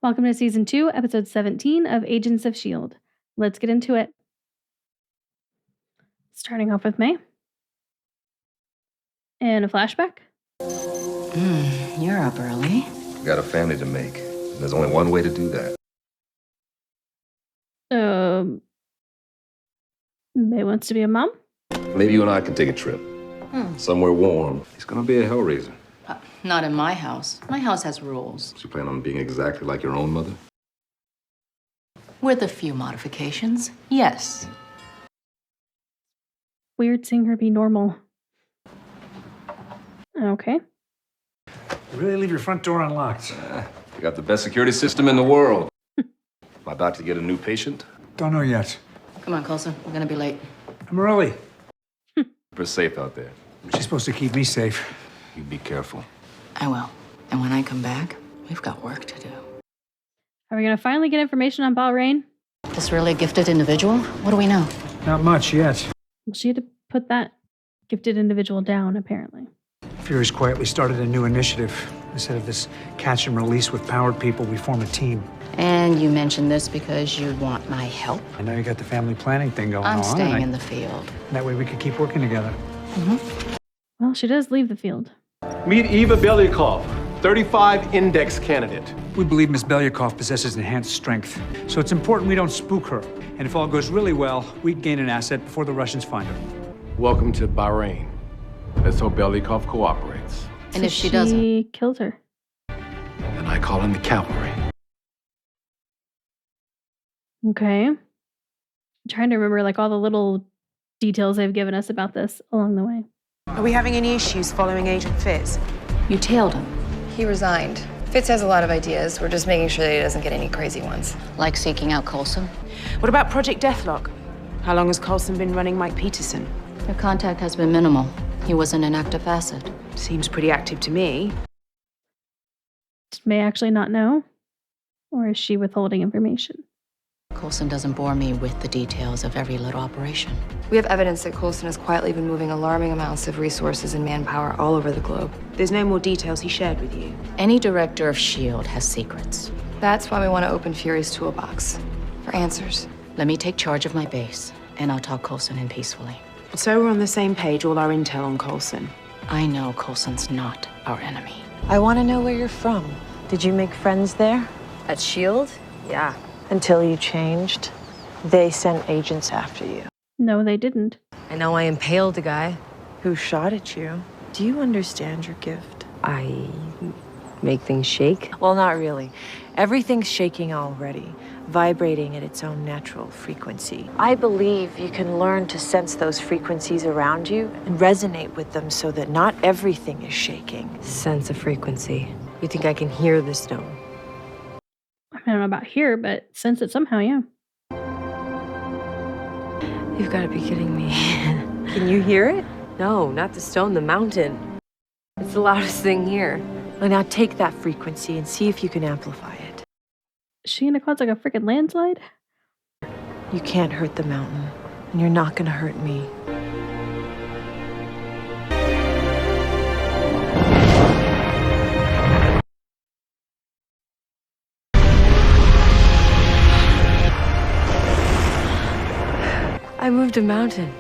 Welcome to Season 2, Episode 17 of Agents of S.H.I.E.L.D. Let's get into it. Starting off with May. And a flashback. You're up early. Got a family to make. And there's only one way to do that. May wants to be a mom? Maybe you and I can take a trip. Somewhere warm. It's gonna be a hellraiser. Not in my house. My house has rules. So you plan on being exactly like your own mother? With a few modifications, yes. Weird seeing her be normal. Okay. You really leave your front door unlocked? You got the best security system in the world. Am I about to get a new patient? Don't know yet. Come on, Coulson. We're gonna be late. I'm early. We're safe out there. She's supposed to keep me safe. You be careful. I will. And when I come back, we've got work to do. Are we going to finally get information on Bahrain? This really gifted individual? What do we know? Not much yet. Well, she had to put that gifted individual down, apparently. Fury's quietly started a new initiative. Instead of this catch and release with powered people, we form a team. And you mentioned this because you want my help? I know you got the family planning thing going on. I'm staying in the field. That way we could keep working together. Well, she does leave the field. Meet Eva Belyakov, 35 index candidate. We believe Ms. Belyakov possesses enhanced strength, so it's important we don't spook her. And if all goes really well, we gain an asset before the Russians find her. Welcome to Bahrain. Let's hope Belyakov cooperates. And if she doesn't? She kills her. And I call in the cavalry. Okay. I'm trying to remember all the little details they've given us about this along the way. Are we having any issues following Agent Fitz? You tailed him. He resigned. Fitz has a lot of ideas. We're just making sure that he doesn't get any crazy ones. Like seeking out Coulson? What about Project Deathlock? How long has Coulson been running Mike Peterson? Your contact has been minimal. He wasn't an active asset. Seems pretty active to me. Did May actually not know? Or is she withholding information? Coulson doesn't bore me with the details of every little operation. We have evidence that Coulson has quietly been moving alarming amounts of resources and manpower all over the globe. There's no more details he shared with you. Any director of S.H.I.E.L.D. has secrets. That's why we want to open Fury's toolbox. For answers. Let me take charge of my base, and I'll talk Coulson in peacefully. So we're on the same page, all our intel on Coulson. I know Coulson's not our enemy. I want to know where you're from. Did you make friends there? At S.H.I.E.L.D.? Yeah. Until you changed, they sent agents after you. No, they didn't. I know I impaled a guy. Who shot at you? Do you understand your gift? I make things shake. Well, not really. Everything's shaking already, vibrating at its own natural frequency. I believe you can learn to sense those frequencies around you and resonate with them so that not everything is shaking. Sense of frequency. You think I can hear the stone? I don't know about here, but sense it somehow, yeah. You've got to be kidding me. Can you hear it? No, not the stone, the mountain. It's the loudest thing here. Well, now take that frequency and see if you can amplify it. Is she gonna cause a freaking landslide? You can't hurt the mountain, and you're not gonna hurt me. I moved a mountain.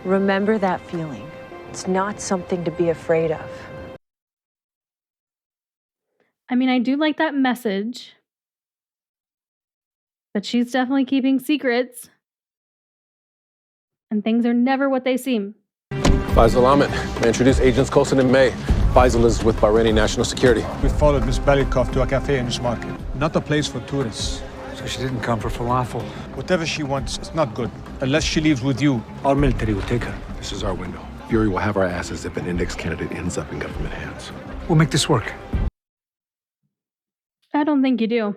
Remember that feeling. It's not something to be afraid of. I mean, I do like that message. But she's definitely keeping secrets. And things are never what they seem. Faisal Ahmed. I introduce Agents Coulson and May. Faisal is with Bahraini National Security. We followed Miss Belyakov to a cafe in this market. Not a place for tourists. So she didn't come for falafel. Whatever she wants, it's not good. Unless she leaves with you. Our military will take her. This is our window. Fury will have our asses if an index candidate ends up in government hands. We'll make this work. I don't think you do.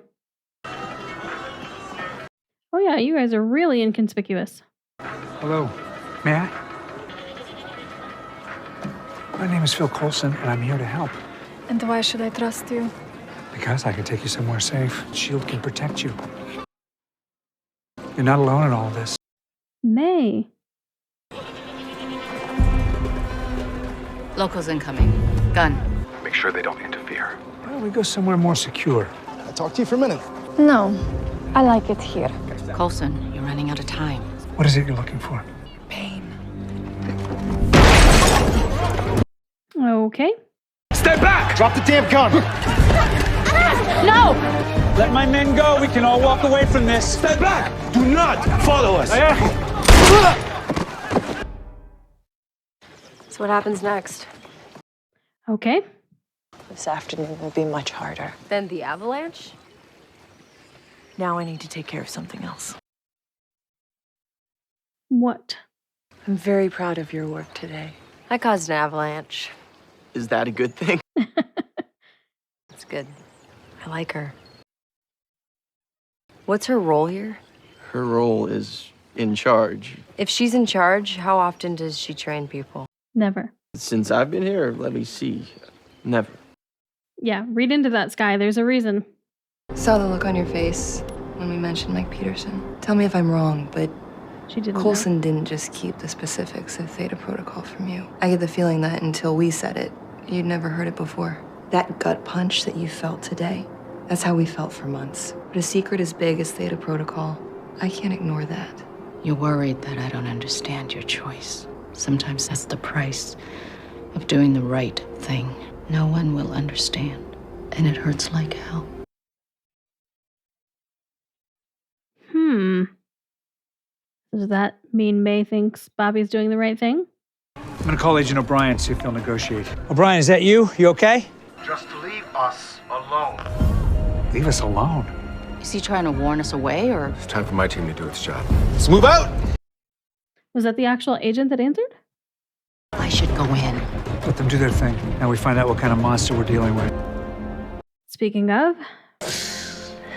Oh yeah, you guys are really inconspicuous. Hello. May I? My name is Phil Coulson, and I'm here to help. And why should I trust you? Because I can take you somewhere safe. S.H.I.E.L.D. can protect you. You're not alone in all this. May. Locals incoming. Gun. Make sure they don't interfere. Why don't we go somewhere more secure? talk to you for a minute? No, I like it here. Coulson, you're running out of time. What is it you're looking for? Pain. Okay. Stay back! Drop the damn gun! No! Let my men go. We can all walk away from this. Stay back! Do not follow us! So what happens next? Okay. This afternoon will be much harder. Then the avalanche? Now I need to take care of something else. What? I'm very proud of your work today. I caused an avalanche. Is that a good thing? It's good. I like her. What's her role here? Her role is in charge. If she's in charge, how often does she train people? Never. Since I've been here, let me see. Never. Yeah, read into that, Sky. There's a reason. Saw the look on your face when we mentioned Mike Peterson. Tell me if I'm wrong, but She didn't know. Coulson didn't just keep the specifics of Theta Protocol from you. I get the feeling that until we said it, you'd never heard it before. That gut punch that you felt today, that's how we felt for months. But a secret as big as Theta Protocol, I can't ignore that. You're worried that I don't understand your choice. Sometimes that's the price of doing the right thing. No one will understand, and it hurts like hell. Does that mean May thinks Bobby's doing the right thing? I'm gonna call Agent O'Brien, see if they'll negotiate. O'Brien, is that you? You okay? Just leave us alone. Leave us alone. Is he trying to warn us away, or? It's time for my team to do its job. Let's move out! Was that the actual agent that answered? I should go in. Let them do their thing. Now we find out what kind of monster we're dealing with. Speaking of,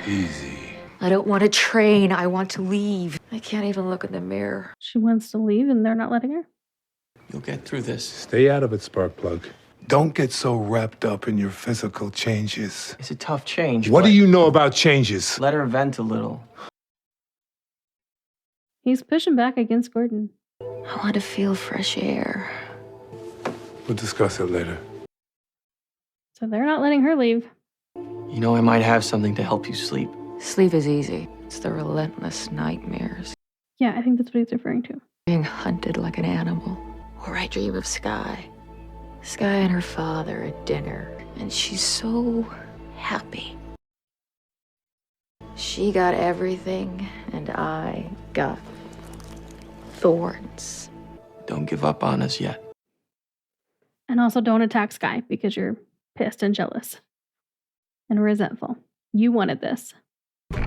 Easy. I don't want to train. I want to leave. I can't even look in the mirror. she wants to leave and they're not letting her. You'll get through this. Stay out of it, Sparkplug. Don't get so wrapped up in your physical changes. It's a tough change. What but do you know about changes? Let her vent a little. He's pushing back against Gordon. I want to feel fresh air. We'll discuss it later. So they're not letting her leave. You know, I might have something to help you sleep. Sleep is easy. It's the relentless nightmares. Yeah, I think that's what he's referring to. Being hunted like an animal. Or I dream of Sky. Sky and her father at dinner. And she's so happy. She got everything, and I got thorns. Don't give up on us yet. And also don't attack Sky because you're pissed and jealous and resentful. You wanted this.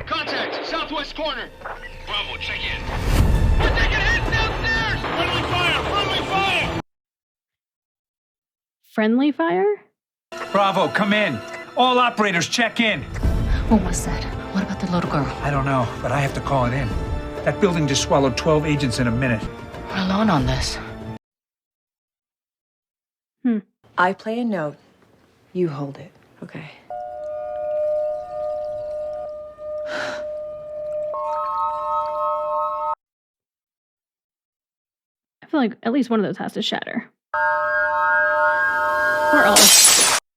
Contact, southwest corner. Bravo, check in. We're taking hits downstairs! Friendly fire! Friendly fire! Friendly fire? Bravo, come in. All operators, check in. What was that? What about the little girl? I don't know, but I have to call it in. That building just swallowed 12 agents in a minute. We're alone on this. I play a note. You hold it. Okay. I feel like at least one of those has to shatter. Or all.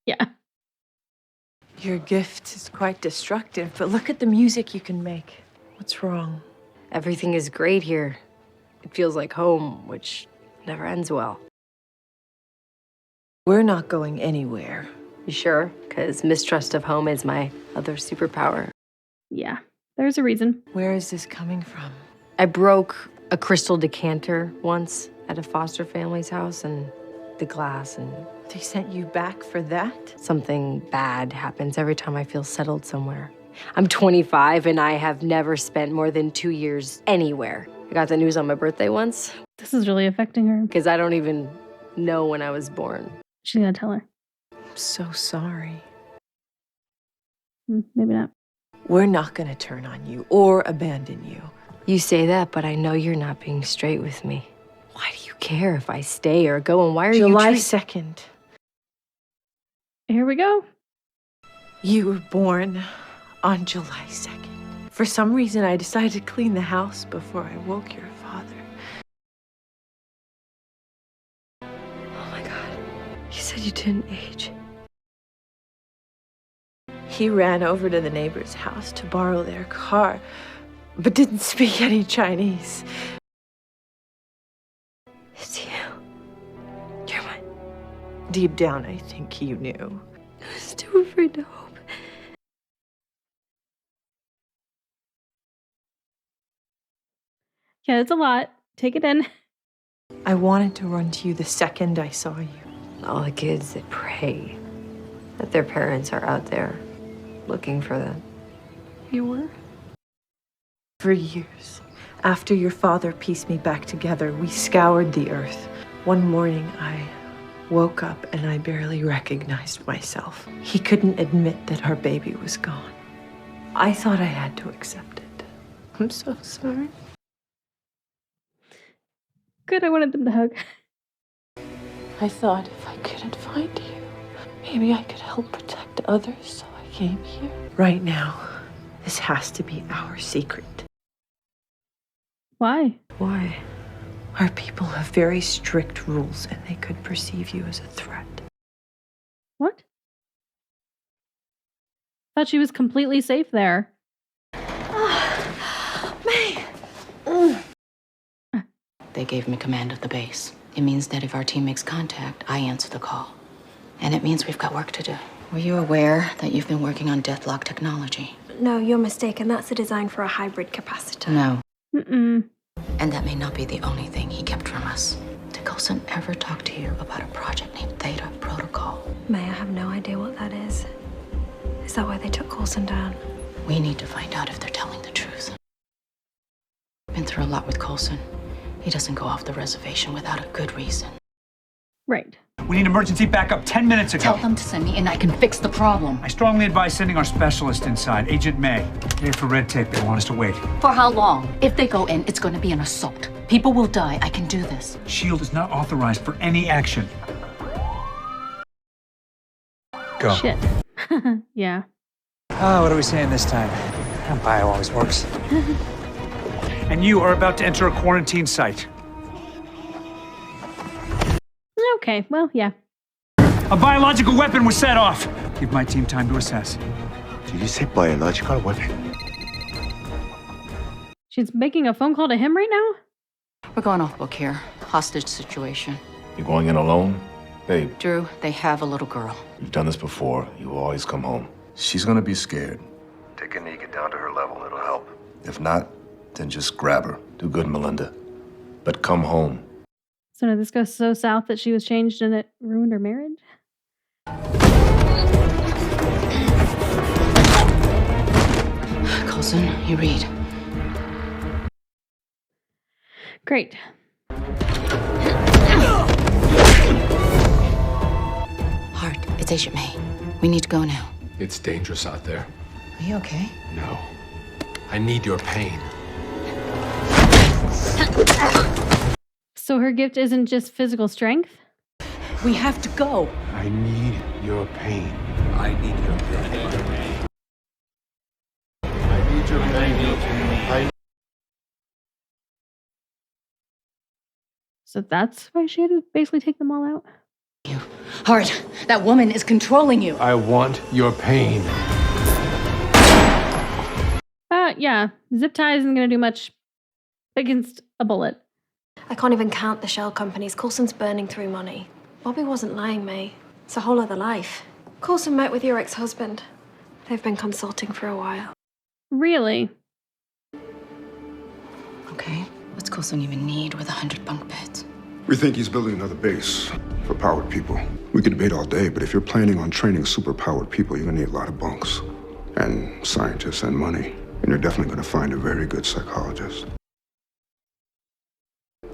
Yeah. Your gift is quite destructive, but look at the music you can make. What's wrong? Everything is great here. It feels like home, which never ends well. We're not going anywhere. You sure? Because mistrust of home is my other superpower. Yeah. There's a reason. Where is this coming from? I broke a crystal decanter once at a foster family's house, and the glass, and They sent you back for that? something bad happens every time I feel settled somewhere. I'm 25 and I have never spent more than 2 years anywhere. I got the news on my birthday once This is really affecting her. because I don't even know when I was born. She's gonna tell her. I'm so sorry. Maybe not. We're not gonna turn on you or abandon you. You say that, but I know you're not being straight with me. Why do you care if I stay or go, and why are July you 2nd. Here we go. You were born on July 2nd. For some reason, I decided to clean the house before I woke your father. Oh my God. You said you didn't age. He ran over to the neighbor's house to borrow their car, but didn't speak any Chinese. It's you. You're mine. Deep down, I think you knew. I was too afraid to hope. Yeah, it's a lot. Take it in. I wanted to run to you the second I saw you. All the kids that pray that their parents are out there looking for them. You were? For years, after your father pieced me back together, we scoured the earth. One morning, I woke up and I barely recognized myself. He couldn't admit that our baby was gone. I thought I had to accept it. I'm so sorry. Good, I wanted them to hug. I thought if I couldn't find you, maybe I could help protect others, so I came here. Right now, this has to be our secret. Why? Why? Our people have very strict rules, and they could perceive you as a threat. What? Thought she was completely safe there. They gave me command of the base. It means that if our team makes contact, I answer the call. And it means we've got work to do. Were you aware that you've been working on Deathlock technology? No, you're mistaken. That's a design for a hybrid capacitor. No. Mm-mm. And that may not be the only thing he kept from us. Did Coulson ever talk to you about a project named Theta Protocol? May, I have no idea what that is. Is that why they took Coulson down? We need to find out if they're telling the truth. Been through a lot with Coulson. He doesn't go off the reservation without a good reason. Right. We need emergency backup 10 minutes ago. Tell them to send me and I can fix the problem. I strongly advise sending our specialist inside, Agent May. Here for red tape, they want us to wait. For how long? If they go in, it's going to be an assault. People will die. I can do this. S.H.I.E.L.D. is not authorized for any action. Go. Shit. Yeah. What are we saying this time? Bio always works. And you are about to enter a quarantine site. Okay, well, yeah. A biological weapon was set off. Give my team time to assess. Did you say biological weapon? She's making a phone call to him right now? We're going off book here. Hostage situation. You're going in alone? Babe, Drew, they have a little girl. you've done this before. You will always come home. She's gonna be scared. Take a knee, get down to her level. It'll help. If not, then just grab her. Do good, Melinda. But come home. So did this go so south that she was changed and it ruined her marriage? Coulson, you read. Great. Hart, it's Agent May. We need to go now. It's dangerous out there. Are you okay? No. I need your pain. So her gift isn't just physical strength? We have to go. I need your pain. I need your pain. I need your pain. So that's why she had to basically take them all out? Hart, that woman is controlling you. I want your pain. Yeah. Zip tie isn't going to do much against a bullet. I can't even count the shell companies. Coulson's burning through money. Bobby wasn't lying, May. It's a whole other life. Coulson met with your ex-husband. They've been consulting for a while. Really? Okay. What's Coulson even need with 100 bunk beds? We think he's building another base for powered people. We could debate all day, but if you're planning on training super-powered people, you're gonna need a lot of bunks. And scientists and money. And you're definitely gonna find a very good psychologist.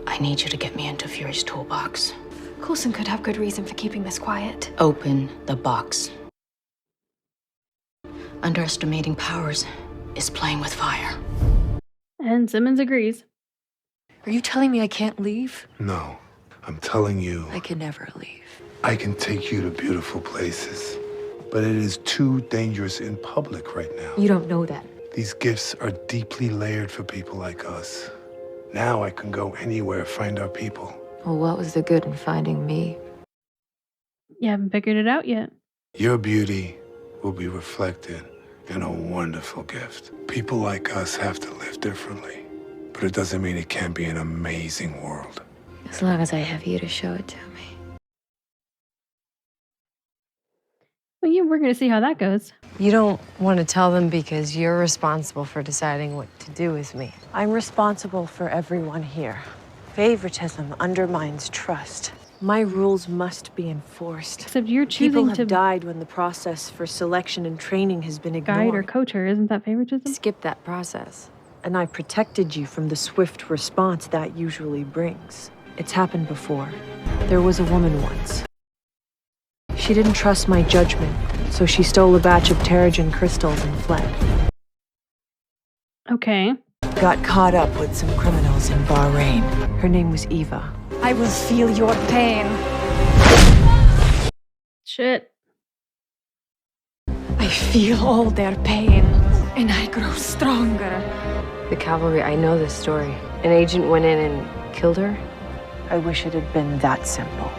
I need you to get me into Fury's toolbox. Coulson could have good reason for keeping this quiet. Open the box. Underestimating powers is playing with fire. And Simmons agrees. Are you telling me I can't leave? No, I'm telling you, I can never leave. I can take you to beautiful places, but it is too dangerous in public right now. You don't know that. These gifts are deeply layered for people like us. Now I can go anywhere, find our people. Well, what was the good in finding me? You haven't figured it out yet. Your beauty will be reflected in a wonderful gift. People like us have to live differently, but it doesn't mean it can't be an amazing world. As long as I have you to show it to me. Well, yeah, we're going to see how that goes. You don't want to tell them because you're responsible for deciding what to do with me. I'm responsible for everyone here. Favoritism undermines trust. My rules must be enforced. Except you're People choosing have to died when the process for selection and training has been ignored. guide or coach her. Isn't that favoritism? Skip that process. And I protected you from the swift response that usually brings. It's happened before. There was a woman once. She didn't trust my judgment, so she stole a batch of Terrigen crystals and fled. Okay. Got caught up with some criminals in Bahrain. Her name was Eva. I will feel your pain. Shit. I feel all their pain, and I grow stronger. The cavalry, I know this story. An agent went in and killed her? I wish it had been that simple.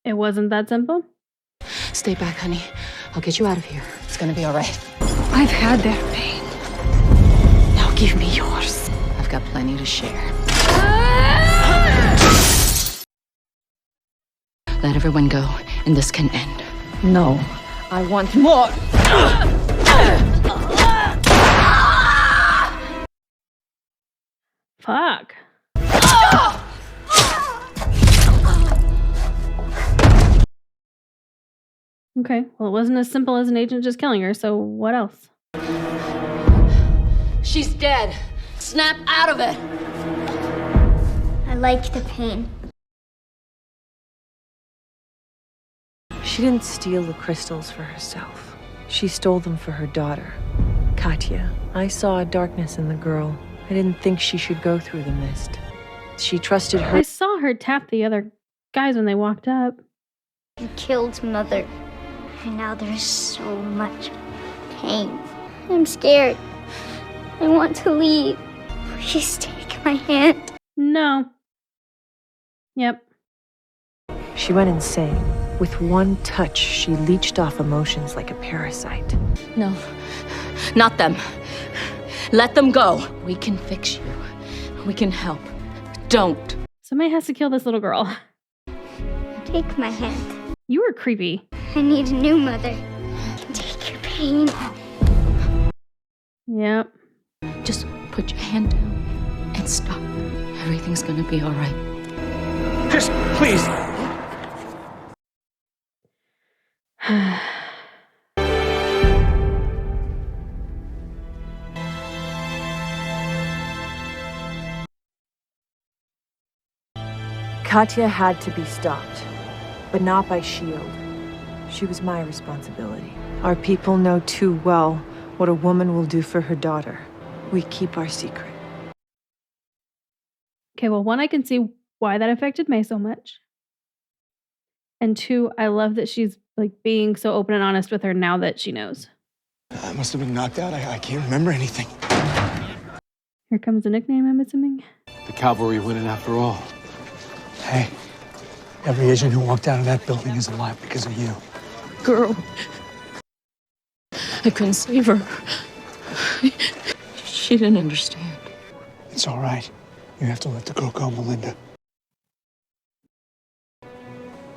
It wasn't that simple? Stay back, honey. I'll get you out of here. It's gonna be all right. I've had their pain. Now give me yours. I've got plenty to share. Let everyone go, and this can end. No, I want more. Fuck. Okay, well, it wasn't as simple as an agent just killing her, so what else? She's dead. Snap out of it. I like the pain. She didn't steal the crystals for herself. She stole them for her daughter, Katya. I saw a darkness in the girl. I didn't think she should go through the mist. She trusted her. I saw her tap the other guys when they walked up. You killed Mother, and now there's so much pain. I'm scared. I want to leave. Please take my hand. No. Yep. She went insane. With one touch, she leached off emotions like a parasite. No, not them. Let them go. We can fix you. We can help. Don't. Somebody has to kill this little girl. Take my hand. You were creepy. I need a new mother. I can take your pain. Yep. Just put your hand down and stop. Everything's gonna be all right. Just please. Katya had to be stopped, but not by S.H.I.E.L.D. She was my responsibility. Our people know too well what a woman will do for her daughter. We keep our secret. Okay, well, one, I can see why that affected May so much. And two, I love that she's like being so open and honest with her now that she knows. I must have been knocked out. I can't remember anything. Here comes the nickname, I'm assuming. The cavalry went in after all. Hey, every agent who walked out of that building is alive because of you. Girl. I couldn't save her. She didn't understand. It's all right. You have to let the girl go, Melinda.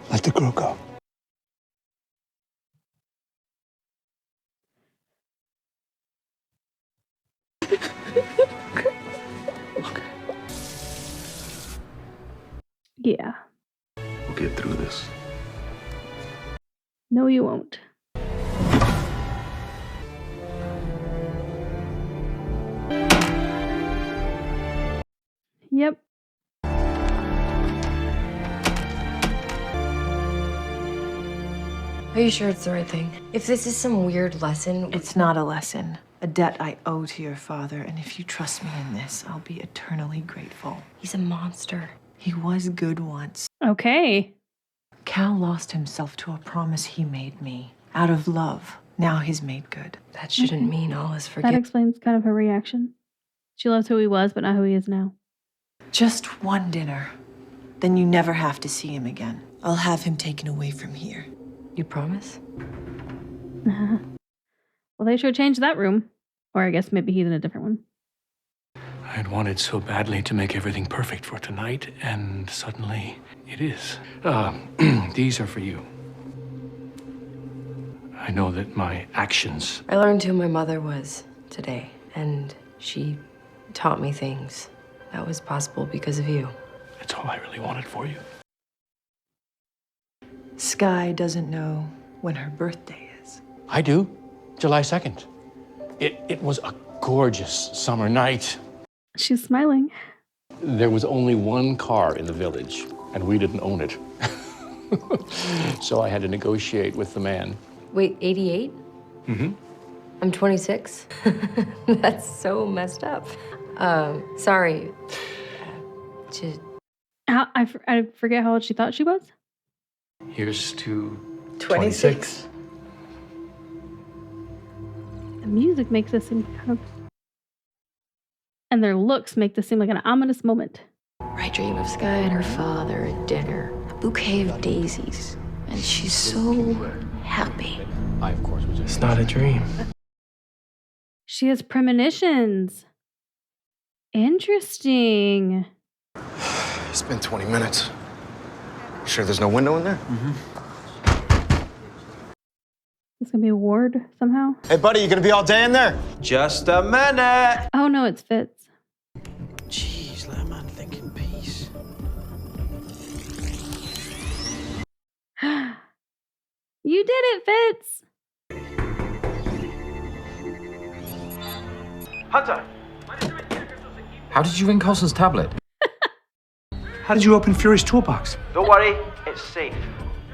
Let the girl go. Yeah. We'll get through this. No, you won't. Yep. Are you sure it's the right thing? If this is some weird lesson... It's not a lesson. A debt I owe to your father, and if you trust me in this, I'll be eternally grateful. He's a monster. He was good once. Okay. Cal lost himself to a promise he made me. Out of love. Now he's made good. That shouldn't mean all is forgiven. That explains kind of her reaction. She loves who he was, but not who he is now. Just one dinner. Then you never have to see him again. I'll have him taken away from here. You promise? Well, they should change that room. Or I guess maybe he's in a different one. I had wanted so badly to make everything perfect for tonight, and suddenly it is. These are for you. I know that my actions... I learned who my mother was today, and she taught me things. That was possible because of you. It's all I really wanted for you. Sky doesn't know when her birthday is. I do. July 2nd. It was a gorgeous summer night. She's smiling. There was only one car in the village, and we didn't own it. So I had to negotiate with the man. Wait, 88? Mm-hmm. I'm 26. That's so messed up. Sorry. I forget how old she thought she was. Here's to 26. The music makes this seem kind of... And their looks make this seem like an ominous moment. I dream of Sky and her father at dinner. A bouquet of daisies. And she's so happy. I, of course, was... It's not a dream. She has premonitions. Interesting. It's been 20 minutes. You sure there's no window in there? This gonna be a ward somehow. Hey, buddy, you gonna be all day in there? Just a minute. Oh no, it's Fitz. Jeez, let a man think in peace. You did it, Fitz. Hunter! How did you ring Coulson's tablet? How did you open Fury's toolbox? Don't worry, it's safe.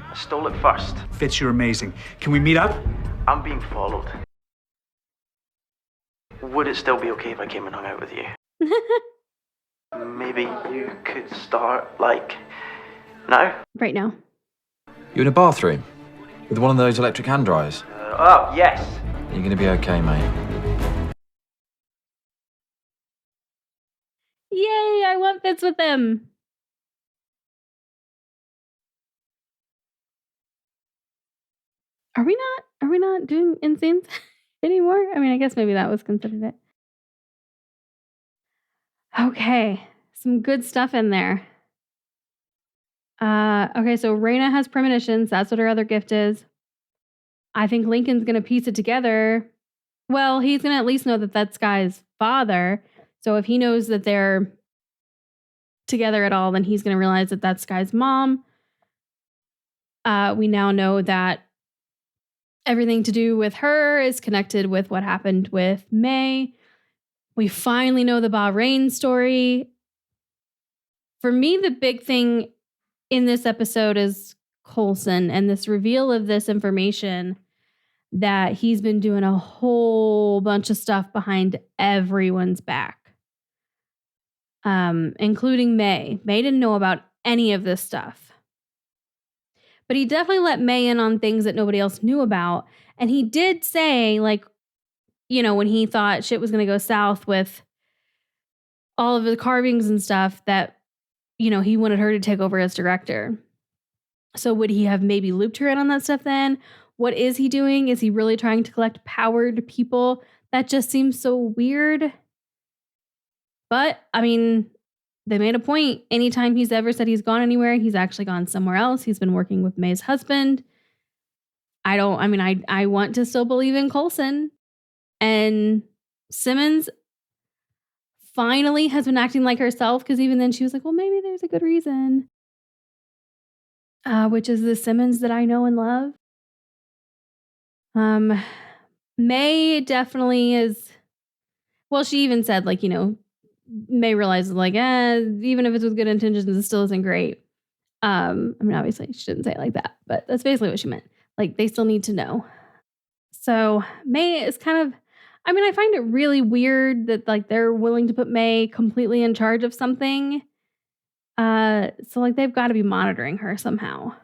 I stole it first. Fitz, you're amazing. Can we meet up? I'm being followed. Would it still be okay if I came and hung out with you? Maybe you could start, like, now? Right now. You in a bathroom? With one of those electric hand dryers? Oh, yes. You're gonna be okay, mate. Yay, I want Fitz with them. Are we not doing in-scenes anymore? I mean, I guess maybe that was considered it. Okay, some good stuff in there. Okay, so Raina has premonitions. That's what her other gift is. I think Lincoln's going to piece it together. Well, he's going to at least know that that's Sky's father. So if he knows that they're together at all, then he's going to realize that that's Sky's mom. We now know that everything to do with her is connected with what happened with May. We finally know the Bahrain story. For me, the big thing in this episode is Coulson and this reveal of this information that he's been doing a whole bunch of stuff behind everyone's back, including May. May didn't know about any of this stuff. But he definitely let May in on things that nobody else knew about. And he did say, like, you know, when he thought shit was going to go south with all of the carvings and stuff, that, you know, he wanted her to take over as director. So would he have maybe looped her in on that stuff then? What is he doing? Is he really trying to collect powered people? That just seems so weird. But, I mean, they made a point. Anytime he's ever said he's gone anywhere, he's actually gone somewhere else. He's been working with May's husband. I want to still believe in Coulson. And Simmons finally has been acting like herself, because even then she was like, well, maybe there's a good reason. Which is the Simmons that I know and love. May definitely is, well, she even said, like, you know, May realizes, like, even if it's with good intentions, it still isn't great. I mean, obviously she didn't say it like that, but that's basically what she meant. Like, they still need to know. So May is kind of, I mean, I find it really weird that, like, they're willing to put May completely in charge of something. So, like, they've got to be monitoring her somehow.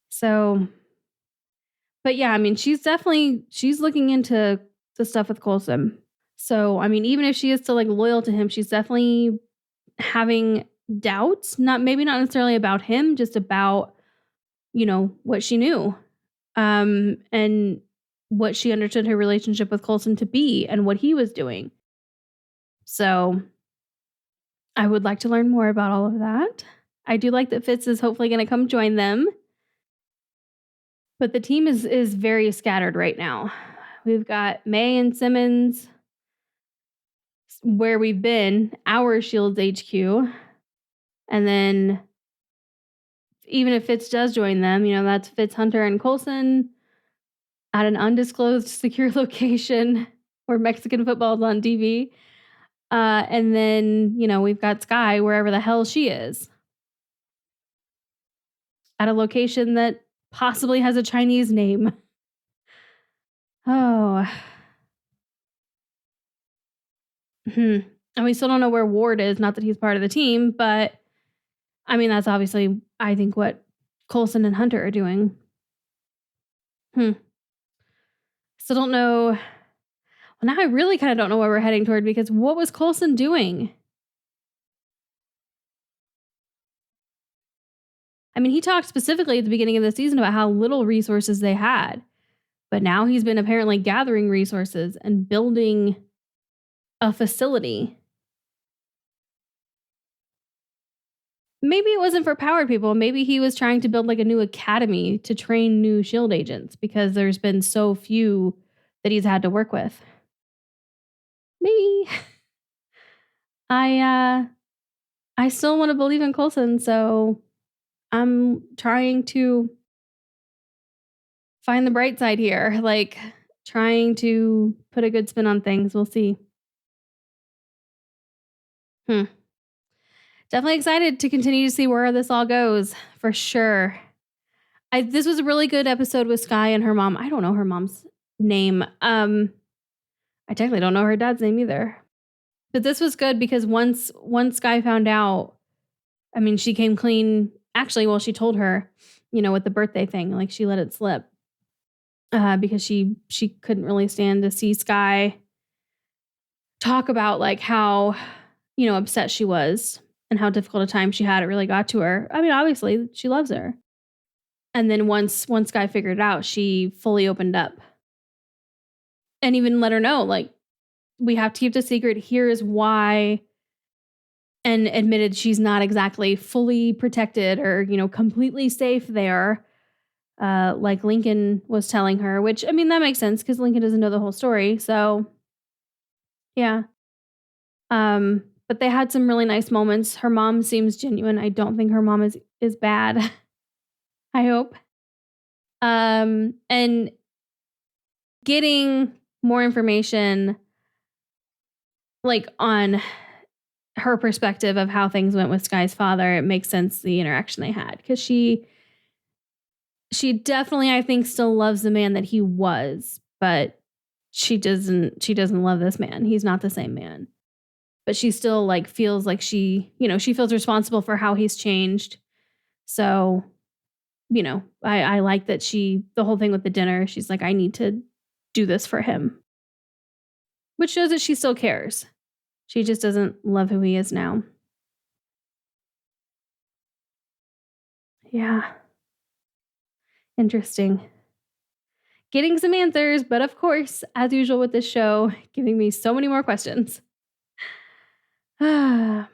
So, but yeah, I mean, she's looking into the stuff with Coulson. So, I mean, even if she is still, like, loyal to him, she's definitely having doubts, maybe not necessarily about him, just about, what she knew. And what she understood her relationship with Coulson to be and what he was doing. So I would like to learn more about all of that. I do like that Fitz is hopefully going to come join them. But the team is very scattered right now. We've got May and Simmons, where we've been, our S.H.I.E.L.D. HQ. And then even if Fitz does join them, that's Fitz, Hunter, and Coulson at an undisclosed secure location where Mexican football is on TV. And then, we've got Skye wherever the hell she is. At a location that possibly has a Chinese name. Oh. And we still don't know where Ward is. Not that he's part of the team, but I mean, that's obviously, I think, what Coulson and Hunter are doing. Still don't know. Well, now I really kind of don't know where we're heading toward, because what was Coulson doing? I mean, he talked specifically at the beginning of the season about how little resources they had. But now he's been apparently gathering resources and building a facility. Maybe it wasn't for powered people. Maybe he was trying to build like a new academy to train new S.H.I.E.L.D. agents, because there's been so few that he's had to work with. Maybe. I still want to believe in Coulson, so I'm trying to find the bright side here. Like, trying to put a good spin on things. We'll see. Definitely excited to continue to see where this all goes, for sure. This was a really good episode with Skye and her mom. I don't know her mom's name. I technically don't know her dad's name either. But this was good because once Skye found out, I mean, she came clean. Actually, well, she told her, with the birthday thing, like she let it slip. Because she couldn't really stand to see Skye talk about like how, upset she was and how difficult a time she had. It really got to her. I mean, obviously she loves her. And then once Skye figured it out, she fully opened up and even let her know, like, we have to keep the secret. Here's why. And admitted she's not exactly fully protected or, completely safe there. Like Lincoln was telling her, which, I mean, that makes sense because Lincoln doesn't know the whole story. So, yeah. But they had some really nice moments. Her mom seems genuine. I don't think her mom is bad. I hope. And getting more information, like, on her perspective of how things went with Skye's father, it makes sense, the interaction they had, because she definitely, I think, still loves the man that he was, but she doesn't love this man. He's not the same man. But she still like feels like she feels responsible for how he's changed. So, I like that the whole thing with the dinner, she's like, I need to do this for him. Which shows that she still cares. She just doesn't love who he is now. Yeah. Interesting. Getting some answers, but of course, as usual with this show, giving me so many more questions. All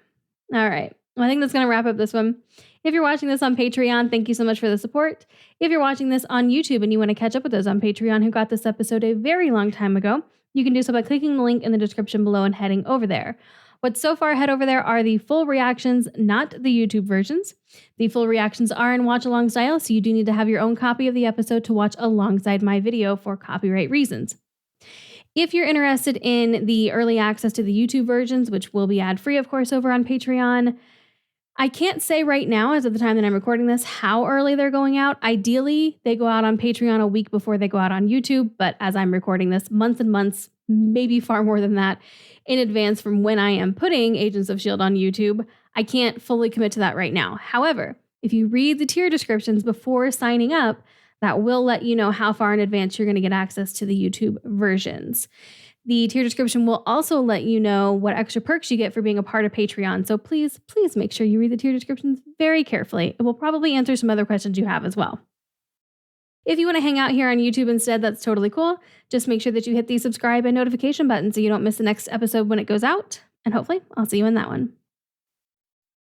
right. Well, I think that's going to wrap up this one. If you're watching this on Patreon, thank you so much for the support. If you're watching this on YouTube and you want to catch up with those on Patreon who got this episode a very long time ago, you can do so by clicking the link in the description below and heading over there. What's so far ahead over there are the full reactions, not the YouTube versions. The full reactions are in watch-along style, so you do need to have your own copy of the episode to watch alongside my video for copyright reasons. If you're interested in the early access to the YouTube versions, which will be ad-free, of course, over on Patreon, I can't say right now, as of the time that I'm recording this, how early they're going out. Ideally, they go out on Patreon a week before they go out on YouTube, but as I'm recording this, months and months, maybe far more than that, in advance from when I am putting Agents of S.H.I.E.L.D. on YouTube, I can't fully commit to that right now. However, if you read the tier descriptions before signing up, that will let you know how far in advance you're going to get access to the YouTube versions. The tier description will also let you know what extra perks you get for being a part of Patreon. So please make sure you read the tier descriptions very carefully. It will probably answer some other questions you have as well. If you want to hang out here on YouTube instead, that's totally cool. Just make sure that you hit the subscribe and notification button so you don't miss the next episode when it goes out. And hopefully I'll see you in that one.